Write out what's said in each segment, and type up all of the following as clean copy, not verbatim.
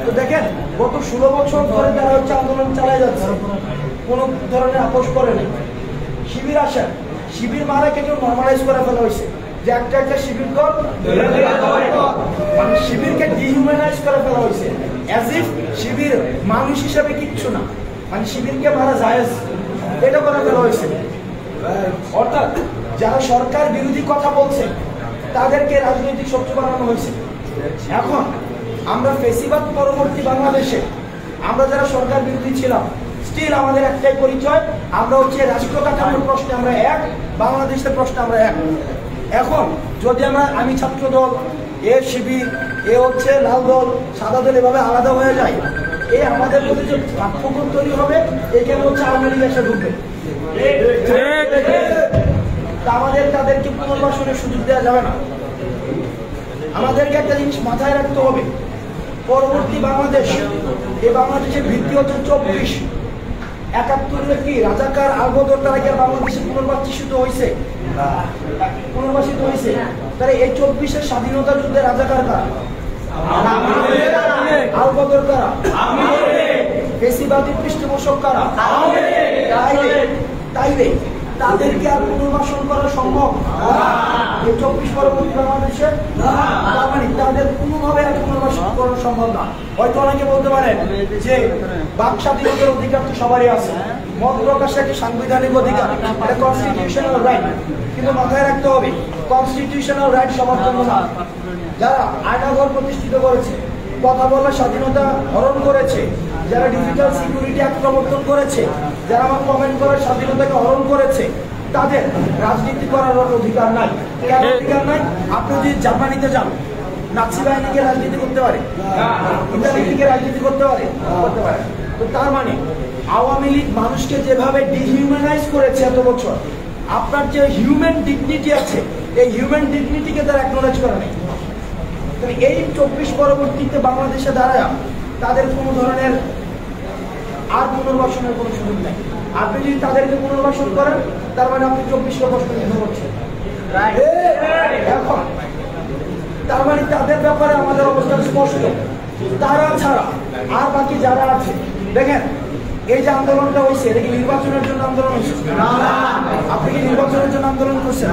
তো দেখেন গত 16 বছর ধরে তারা হচ্ছে আন্দোলন চালিয়ে যাচ্ছে, কোনো ধরনের আপোষ করে নেই। শিবির আসেন, শিবির মারা কেউ নর্মালাইজ করে ফেলা হয়েছে যে একটা একটা শিবির কর, মানে শিবিরকে ডিহিউম্যানাইজ করে ফেলা হয়েছে অ্যাজ ইফ শিবির মানুষ হিসাবে কিচ্ছু না, মানে শিবিরকে মারা জায়েজ এটা করে ফেলা হয়েছে। অর্থাৎ যারা সরকার বিরোধী কথা বলছে তাদেরকে রাজনৈতিক শত্রু বানানো হয়েছে। এখন আমরা ফেসিবাদ পরবর্তী বাংলাদেশে আমরা যারা সরকার বিরোধী ছিলাম স্টিল আমাদের একটাই পরিচয়, আমরা হচ্ছে রাষ্ট্র কাঠামোর প্রশ্নে আমরা এক, বাংলাদেশের প্রশ্নে আমরা এক। এখন যদি আমি ছাত্র দল, এ শিবির, এ হচ্ছে লাল দল, সাদা দল এভাবে আলাদা হয়ে যায়, এই আমাদের মধ্যে যে পার্থক্য তৈরি হবে এখানে হচ্ছে আওয়ামী লীগ এসে ঢুকবে। আমাদের তাদেরকে পুনর্বাসনের সুযোগ দেওয়া যাবে না। আমাদেরকে একটা জিনিস মাথায় রাখতে হবে, পরবর্তী বাংলাদেশ, এই বাংলাদেশের ভিত্তি হচ্ছে 24। 71 কি রাজাকার আলবদর তারা কি বাংলাদেশে পুনর্বাসিত হয়েছে? পুনর্বাসিত হয়েছে। তাহলে এই 24-এর স্বাধীনতা যুদ্ধে রাজাকার কারা? আলবদর কারা? ফেসিবাদী পৃষ্ঠপোষক কারা? তাইলে তাদেরকে আর পুনর্বাসন করা সম্ভব? এই 24 পরবর্তী বাংলাদেশে তাদের কোনোভাবে আর পুনর্বাসন করা সম্ভব না। হয়তো অনেকে বলতে পারেন যে বাক স্বাধীনতার অধিকার তো সবারই আছে, মত প্রকাশে একটি সাংবিধানিক অধিকার, এটা কনস্টিটিউশনাল রাইট, কিন্তু মাথায় রাখতে হবে কনস্টিটিউশনাল রাইট সবার জন্য না। যারা আয়নাঘর প্রতিষ্ঠিত করেছে, কথা বলার স্বাধীনতা হরণ করেছে, যারা ডিজিটাল সিকিউরিটি অ্যাক্ট প্রবর্তন করেছে, যারা আমার কমেন্ট করার স্বাধীনতাকে হরণ করেছে, তাদের রাজনীতি করার অধিকার নাই। কেন অধিকার নাই? আপনি যদি জার্মানিতে যান, নাৎসি বাহিনীকে রাজনীতি করতে পারে, ইতালিকে রাজনীতি করতে পারে, করতে পারে। তো তার মানে আওয়ামী লীগ মানুষকে যেভাবে ডিহিউম্যানাইজ করেছে এত বছর, আপনার যে হিউম্যান ডিগনিটি আছে এই হিউম্যান ডিগনিটিকে তারা অ্যাকনোলেজ করে নেই। এই 24 পরবর্তীতে বাংলাদেশে দাঁড়ায় তাদের কোনো ধরনের আর পুনর্বাসনের কোনো সুযোগ নেই। আপনি যদি তাদেরকে পুনর্বাসন করেন তার মানে আপনি 24কে কষ্ট নিতে করছেন। এখন তার মানে তাদের ব্যাপারে আমাদের অবস্থান স্পষ্ট। তারা ছাড়া আর বাকি যারা আছে, দেখেন এই যে আন্দোলনটা হয়েছে এটা কি নির্বাচনের জন্য আন্দোলন হয়েছে? আপনি কি নির্বাচনের জন্য আন্দোলন করছেন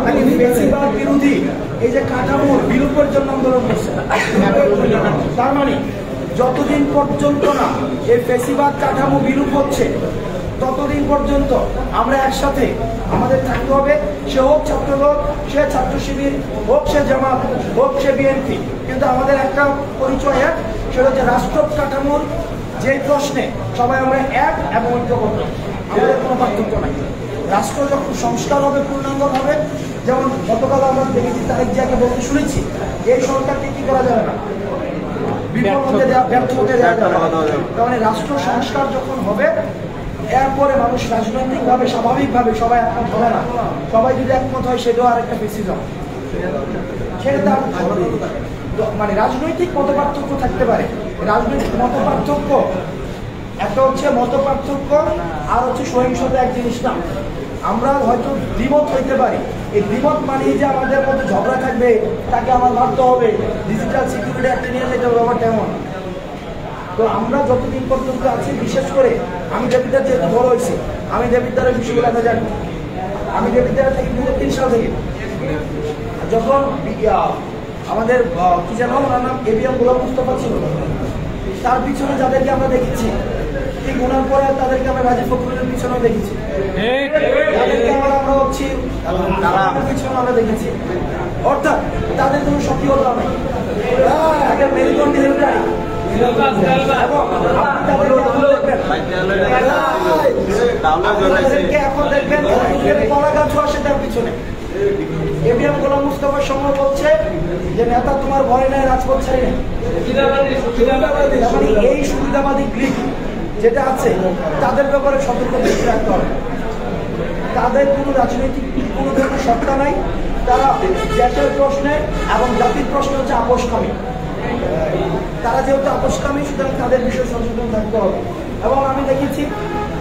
নাকি ফেসিবাদ বিরোধী এই যে কাঠামোর বিলোপের জন্য আন্দোলন করছেন? তার মানে যতদিন পর্যন্ত না এই ফেসিবাদ কাঠামো বিলোপ হচ্ছে ততদিন পর্যন্ত আমরা একসাথে আমাদের থাকতে হবে। সে হোক ছাত্রদল, সে ছাত্র শিবির, হোক সে জামাত, হোক সে বিএনপি, কিন্তু আমাদের একটা পরিচয় এক, সেটা হচ্ছে রাষ্ট্র কাঠামোর যে প্রশ্নে সবাই আমরা এক এবং ঐক্যবদ্ধ, আমাদের কোনো পার্থক্য নাই। রাষ্ট্র যখন সংস্কার হবে, পূর্ণাঙ্গ হবে, যেমন গতকাল আমরা দেখেছি তারেক জিয়াকে বলতে শুনেছি এই সরকারকে কি করা যাবে না, বিফল হতে দেওয়া, ব্যর্থ হতে দেওয়া যাবে না। তার মানে রাষ্ট্র সংস্কার যখন হবে এরপরে মানুষ রাজনৈতিকভাবে স্বাভাবিকভাবে সবাই একমত হবে না। সবাই যদি একমত হয় সেটাও আরেকটা ফেসিজম, সেটা তার মানে রাজনৈতিক মত পার্থক্য থাকতে পারে। রাজনৈতিক মত পার্থক্য একটা হচ্ছে মত পার্থক্য, আর হচ্ছে সহিংসতা এক জিনিস না। আমরা হয়তো দ্বিমত হইতে পারি, এই দ্বিমত মানিয়ে যে আমাদের মধ্যে ঝগড়া থাকবে তাকে আমার মারতে হবে, ডিজিটাল সিকিউরিটি একটা নিয়ে যেতে হবে, আমার তেমন। তো আমরা যতদিন পর্যন্ত আছি, বিশেষ করে আমি দেবিদ্বার যেহেতু বড় হয়েছি, আমি দেবিদ্বারের বিষয়গুলো আমরা জানি। আমি দেবিদ্বারে থাকি 2003 সাল থেকে, যখন আমাদের কি যেন ওনার নাম এবিএম গোলাম মুস্তফা ছিল, তার পিছনে যাদেরকে আমরা দেখেছি, ঠিক ওনার পরে তাদেরকে আমরা রাজীব ফখরুলের পিছনেও দেখেছি, তাদেরকে আমরা হচ্ছি পিছনে আমরা দেখেছি। অর্থাৎ তাদের কোনো সক্রিয়তা নেই, তাদের মেরুদণ্ডের এখন দেখবেন কলা গাছ আসে তার পিছনে। এবিএম গোলাম মুস্তফার সময় বলছে যে নেতা তোমার ভয় নেই, রাজপথ ছাড়ি নেই। এই সুবিধাবাদী গ্রিক যেটা আছে তাদের ব্যাপারে সতর্ক দৃষ্টি রাখতে হবে। তাদের কোনো রাজনৈতিক কোনো ধরনের সত্তা নাই, তারা দেশের প্রশ্নে এবং জাতির প্রশ্নে হচ্ছে আপোষকামী। তারা যেহেতু আপোষকামী, সুতরাং তাদের বিষয়ে সচেতন থাকতে হবে। এবং আমি দেখেছি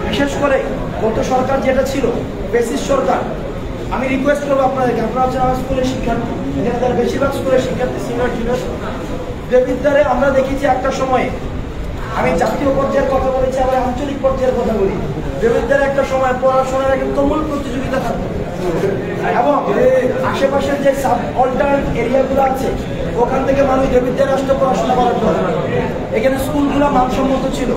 বিশেষ করে গত সরকার যেটা ছিল ফ্যাসিস্ট সরকার, আমি রিকোয়েস্ট করবো আপনাদেরকে, আপনারা হচ্ছে আমার স্কুলের শিক্ষার্থী, এখানে তার বেশিরভাগ স্কুলের শিক্ষার্থী সিনিয়র জুনিয়র, দেবিদ্বারে আমরা দেখেছি একটা সময়ে, আমি জাতীয় পর্যায়ের কথা বলেছি, আবার আঞ্চলিক পর্যায়ের কথা বলি, দেবিদ্বারে একটা সময় পড়াশোনার একটা তুমুল প্রতিযোগিতা থাকতো এবং আশেপাশের যে সাব অল্টারনেট এরিয়াগুলো আছে ওখান থেকে মানুষ দেবিদ্বারে আসতে পড়াশোনা করার জন্য। এখানে স্কুলগুলো মানসম্মত ছিল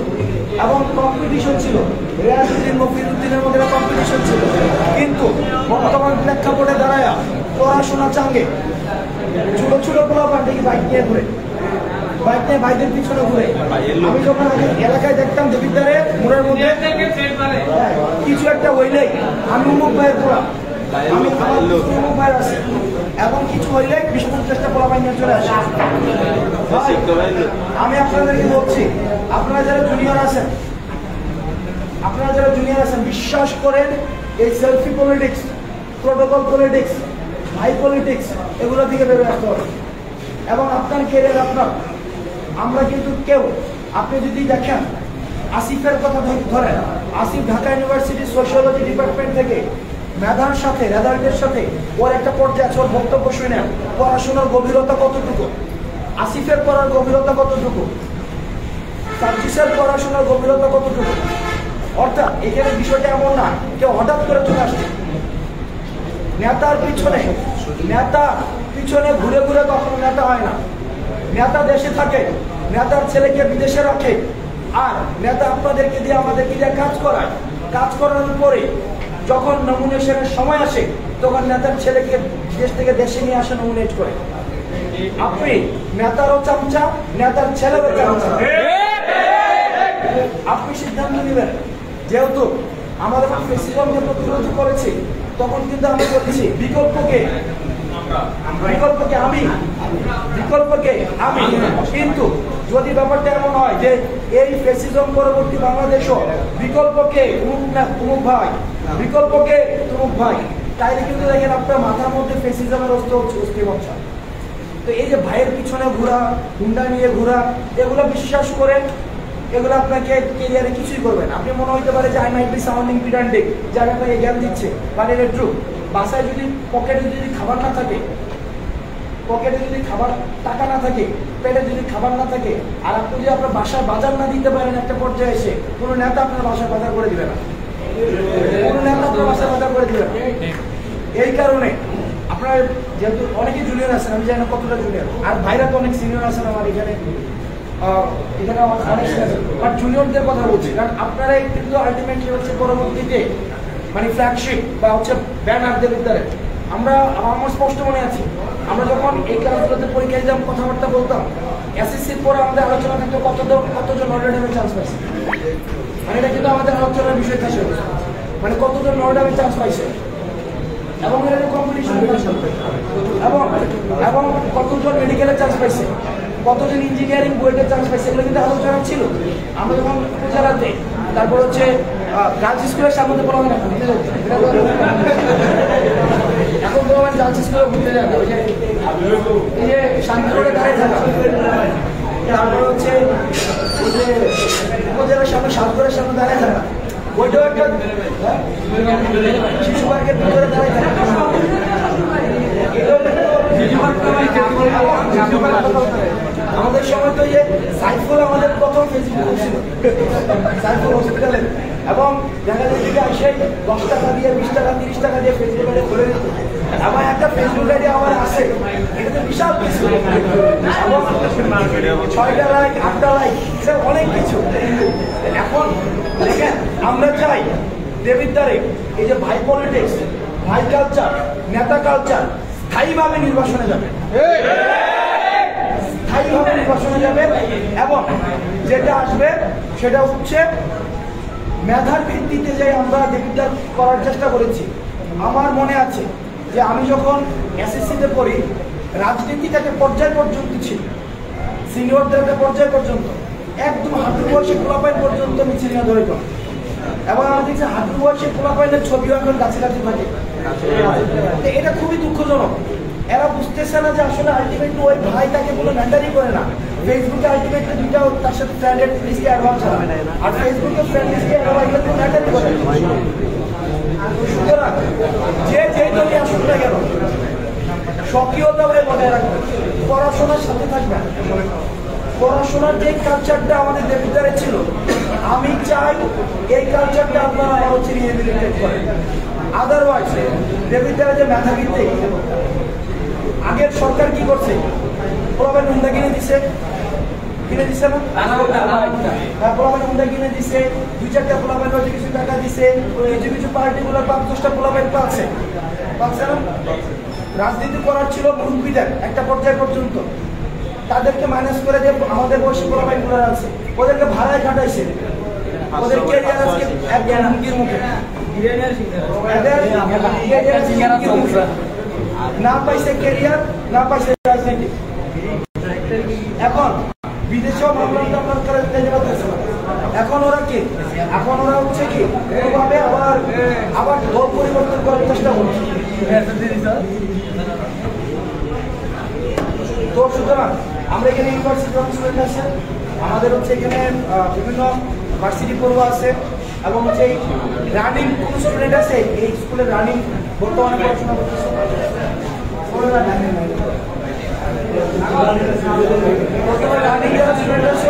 এবং কম্পিটিশন ছিল, রিয়াজউদ্দিন মফিজউদ্দিনের মধ্যে কম্পিটিশন ছিল। কিন্তু বর্তমান প্রেক্ষাপটে দাঁড়ায় পড়াশোনা চাঙ্গে ছোট ছোট পোলাপান দেখি বাইক নিয়ে ঘুরে, বাইক নিয়ে ভাইদের পিছনে ঘুরে। আমি যখন আগে এলাকায় দেখতাম দেবিদ্বারে মোড়ের মধ্যে কিছু একটা হইলে আমি অমুক ভাইয়ের পোলা, আমি অমুক ভাইয়ের আছি, এবং কিছু হইলে 20-50টা পোলাপান নিয়ে চলে আসে। আমি আপনাদেরকে বলছি, আপনারা যারা জুনিয়র আছেন বিশ্বাস করেন এই selfie politics, protocol politics, high politics এগুলো থেকে বেরোয় আসতে হবে এবং আপনার কেরিয়ার আপনার। আমরা কিন্তু কেউ, আপনি যদি দেখেন আসিফের কথা ধরেন, Asif Dhaka university sociology department থেকে মেধার সাথে রেজাল্টের সাথে ওর একটা পর্যায়ে আছে, ওর বক্তব্য শুনে পড়াশোনার গভীরতা কতটুকু, আসিফের পড়ার গভীরতা কতটুকু, সার্জিসের পড়াশোনার গভীরতা কতটুকু। অর্থাৎ এখানে বিষয়টা এমন না কেউ হঠাৎ করে চলে আসছে। নেতার পিছনে ঘুরে ঘুরে কখনো নেতা হয় না। নেতা দেশে থাকে, নেতার ছেলেকে বিদেশে রাখে, আর নেতা আপনাদেরকে দিয়ে আমাদেরকে দিয়ে কাজ করায়। কাজ করানোর পরে যখন নমিনেশনের সময় আসে তখন নেতার ছেলেকে দেশ থেকে দেশে নিয়ে আসে, নমিনেট করে। আপনি নেতারও চামচা, নেতার ছেলেরও চামচা। আপনি সিদ্ধান্ত নেবেন। যেহেতু আমাদের ফেসিবাদকে প্রতিরোধ করেছি, তখন কিন্তু আমি বলেছি বিকল্পকে আমি। কিন্তু যদি ব্যাপারটা এমন হয় যে এই ফেসিজম পরবর্তী বাংলাদেশও বিকল্পকে তুমুক ভাই, তাইলে কিন্তু দেখেন আপনার মাথার মধ্যে ফেসিজমের অস্থিমজ্জা। তো এই যে ভাইয়ের পিছনে ঘোরা, হুন্ডা নিয়ে ঘোরা, এগুলো বিশ্বাস করেন এগুলো আপনাকে কেরিয়ারে কিছুই করবেন। আপনি মনে হইতে পারে যে আই মাইট বি সাউন্ডিং পিডান্টিক, যারা আপনাকে জ্ঞান দিচ্ছে, বাট এটা ট্রু। বাসায় যদি পকেটে যদি খাবার না থাকে, টাকা না থাকে, পেটে যদি খাবার না থাকে, আর আপনি যদি আপনার বাসায় বাজার না দিতে পারেন, একটা পর্যায়ে এসে কোনো নেতা আপনার বাসায় বাজার করে দিবে না, এই কারণে আপনার যেহেতু অনেকে জুনিয়র আছেন, আমি জানি না কতটা জুনিয়র, আর ভাইরা তো অনেক সিনিয়র আছেন আমার এখানে অনেক সিনিয়র, বাট জুনিয়রদের কথা বলছি। কারণ আপনারাই কিন্তু আলটিমেটলি হচ্ছে পরবর্তীতে মানে ফ্ল্যাগশিপ বা হচ্ছে ব্যানার দেবিদ্বারে। আমার স্পষ্ট মনে আছে, আমরা যখন এই ক্লাসগুলোতে পরীক্ষা দিতাম, কথাবার্তা বলতাম, এসএসসির পরে আমাদের আলোচনা থাকতো কতজন নর্ডামের চান্স পাইছে। মানে এটা কিন্তু আমাদের আলোচনার বিষয় থাকে, মানে কতজন নর্ডামের চান্স পাইছে এবং এটা কম্পিটিশন, এবং কতজন মেডিকেলের চান্স পাইছে, কতজন ইঞ্জিনিয়ারিং বুয়েটের চান্স পাইছে, এগুলো কিন্তু আলোচনা ছিল। আমরা যখন উপজেলাতে, তারপর হচ্ছে গার্লস স্কুলের সামনে পড়া হয় না, এখন তো আমার গার্লস স্কুলে ঘুরতে যায় না, ওই যে শান্তিপুরে দাঁড়িয়ে থাকা, তারপর হচ্ছে ওই যে উপজেলার সামনে সাতগড়ের সামনে দাঁড়িয়ে থাকা, ওইটাও একটা শিশু পার্কের ভিতরে দাঁড়িয়ে থাকা। আমাদের সময় তো যে সাইফুল আমাদের প্রথম ফেসবুক ছিল, সাইফুল হসপিটালে, এবং দেখা যায় যে আসে 10 টাকা দিয়ে, 20 টাকা, 30 টাকা দিয়ে ফেসবুক আইডি খুলে নিত। আমার একটা ফেসবুক আইডি আমার আছে, এটা বিশাল কিছু, 6টা লাইক, 8টা লাইক, এটা অনেক কিছু। এখন দেখেন আমরা চাই দেবিদ্বারে এই যে ভাই পলিটিক্স, ভাই কালচার, নেতা কালচার স্থায়ীভাবে নির্বাচনে যাবে, এবং যেটা আসবে সেটা হচ্ছে মেধার ভিত্তিতে যে আমরা দেবিদ্বার করার চেষ্টা করেছি। আমার মনে আছে যে আমি যখন এসএসসিতে পড়ি, রাজনীতিটা একটা পর্যায় পর্যন্ত ছিল, সিনিয়রদের একটা পর্যায় পর্যন্ত, একদম হাঁটু বয়সে পোলাপাইন পর্যন্ত মিছিল নিয়ে ধরিত, এবং আমরা দেখছি হাঁটু বয়সে পোলাপাইনের ছবিও এখন কাছাকাছি থাকে। এটা খুবই দুঃখজনক। এরা বুঝতেছে না যে আসলে আলটিমেটলি ওই ভাই তাকে কোনো ম্যাটারই করে না। ফেসবুকে আলটিমেটলি দুইটা তার সাথে ফ্রেন্ডের লিস্টে অ্যাডভান্স হবে, আর ফেসবুকে ফ্রেন্ড লিস্টে অ্যাডভান্স কোনো ম্যাটারই করে না। সুতরাং যে যেই দলই আসুক না কেন, স্বকীয়তাভাবে বজায় রাখবেন, পড়াশোনার সাথে থাকবেন। পড়াশোনার যে কালচারটা আমাদের দেবিদ্বারে ছিল, আমি চাই এই কালচারটা আপনারা আরো রিহেবিলিটেট করেন। আদারওয়াইজ দেবিদ্বারে যে মেধাবৃত্তি, আগের সরকার কি করছে, পোলাবেন হুন্ডা কিনে দিছে না, পোলাবেন হুন্ডা কিনে দিছে, 2-4টা পোলাবেন হয়তো কিছু টাকা দিছে, কিছু পার্টিকুলার 5-10টা পোলাবেন পাচ্ছে না। রাজনীতি করার ছিল মুরব্বীদের একটা পর্যায় পর্যন্ত, তাদেরকে মাইনাস করে দিয়ে আমাদের বয়সী পোলাবেন গুলো আছে, ওদেরকে ভাড়ায় খাটাইছে, ওদের ক্যারিয়ার আজকে একদম হুমকির মুখে। না পাইছে ক্যারিয়ার, না পাইছে রাজনীতি। এখন বিদেশেও মামলা করে দিতে পারতেছে না। এখন ওরা কি, এখন ওরা হচ্ছে কি কোনোভাবে আবার দল পরিবর্তন করার চেষ্টা করছে। তো সুতরাং আমরা এখানে ইউনিভার্সিটি স্টুডেন্ট আছে, আমাদের হচ্ছে এখানে বিভিন্ন ভার্সিটি পড়ুয়া আছে, এবং হচ্ছে রানিং কোন স্টুডেন্ট আছে এই স্কুলের রানিং বর্তমানে পড়াশোনা করতেছে, বর্তমানে রানিং যারা স্টুডেন্ট আছে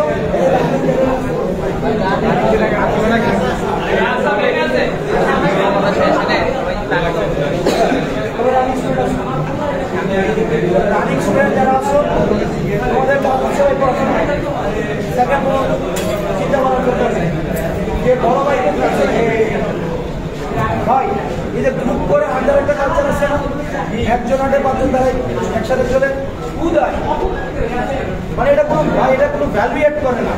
রানিং স্টুডেন্ট যারা আছো, তোমাদের কাজ হচ্ছে ওই পড়াশোনা। সেকেন্ড চিন্তা ভাবনা করতে হবে যে বড় ভাই ভাই এই যে গ্রুপ করে আন্ডার একটা কালচার আছে না, একজন আন্ডার 5জন দ্বারা একসাথে চলে উদয়, মানে এটা কোনো ভাই, এটা কোনো ভ্যালু এড করে না।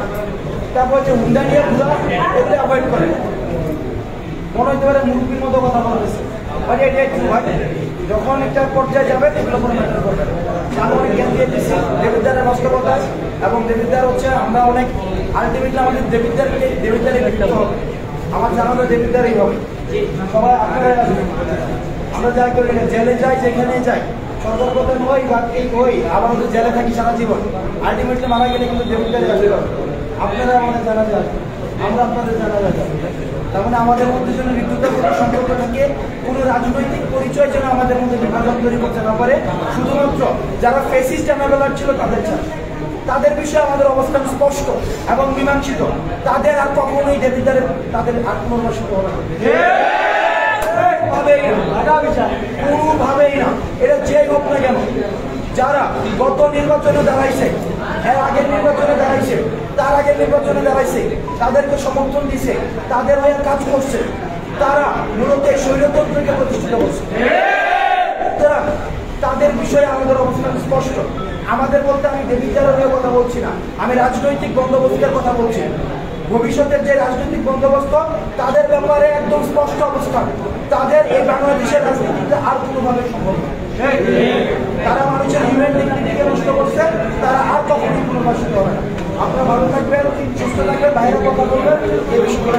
তারপর যে হুন্ডা নিয়ে ঘুরা, এগুলো অ্যাভয়েড করে। মনে হতে পারে মুরগির মতো কথা বলতেছে, মানে এটা একটু ভাই যখন একটা পর্যায়ে যাবে এগুলো কোনো ম্যাটার করবে না। আমি অনেক জ্ঞান দিয়ে দিচ্ছি দেবিদ্বারের বাস্তবতা, এবং দেবিদ্বার হচ্ছে আমরা অনেক আলটিমেটলি আমাদের দেবিদ্বারে বিকৃত হবে। আমার জানানো দেবিদ্বারই হবে, সবাই আপনারা আমরা যাই করি না, জেলে যাই, যেখানে যাই সরকার প্রধান হই বা হই, আবার আমাদের জেলে থাকি সারা জীবন, আলটিমেটলি মারা গেলে কিন্তু দেবিদ্বারে আসতে হবে। আপনারা আমাদের জানা যায়, আমরা আপনাদের জানা যায়। তার মানে আমাদের মধ্যে যেন বিদ্যুৎপূর্ণ সম্পর্ক থাকে, কোনো রাজনৈতিক পরিচয় যেন আমাদের মধ্যে বিভাজন তৈরি করতে না পারে। শুধুমাত্র যারা ফেসিস্ট এনাবেলার ছিল তাদের চায়, তাদের বিষয়ে আমাদের অবস্থান স্পষ্ট এবং মীমাংসিত। তাদের আর কখনোই দেবিদ্বারে তাদের আত্মনির্ভরশীল হবে না, কোনোভাবেই না। এটা যেই হোক না কেন, যারা গত নির্বাচনে দাঁড়াইছে, এর আগের নির্বাচনে দাঁড়াইছে, তার আগের নির্বাচনে দাঁড়াইছে, তাদেরকে সমর্থন দিছে, তাদের হয়ে কাজ করছে, তারা মূলত স্বৈরতন্ত্রকে প্রতিষ্ঠিত করছে। তাদের বিষয়ে আমাদের অবস্থান স্পষ্ট। আমাদের বলতে আমি দেবিদ্বারের কথা বলছি না, আমি রাজনৈতিক বন্দোবস্তের কথা বলছি। ভবিষ্যতের যে রাজনৈতিক বন্দোবস্ত, তাদের ব্যাপারে একদম স্পষ্ট অবস্থান। তাদের এই বাংলাদেশের রাজনীতিতে আর কোনোভাবে সম্ভব না। তারা মানুষের হিউম্যান ডিগনিটিকে নষ্ট করছে, তারা আর কখনোই পুনর্বাসিত হবে না। আপনারা ভালো থাকবেন, সুস্থ থাকবেন, বাইরে কথা বলবেন, এই বিষয়গুলো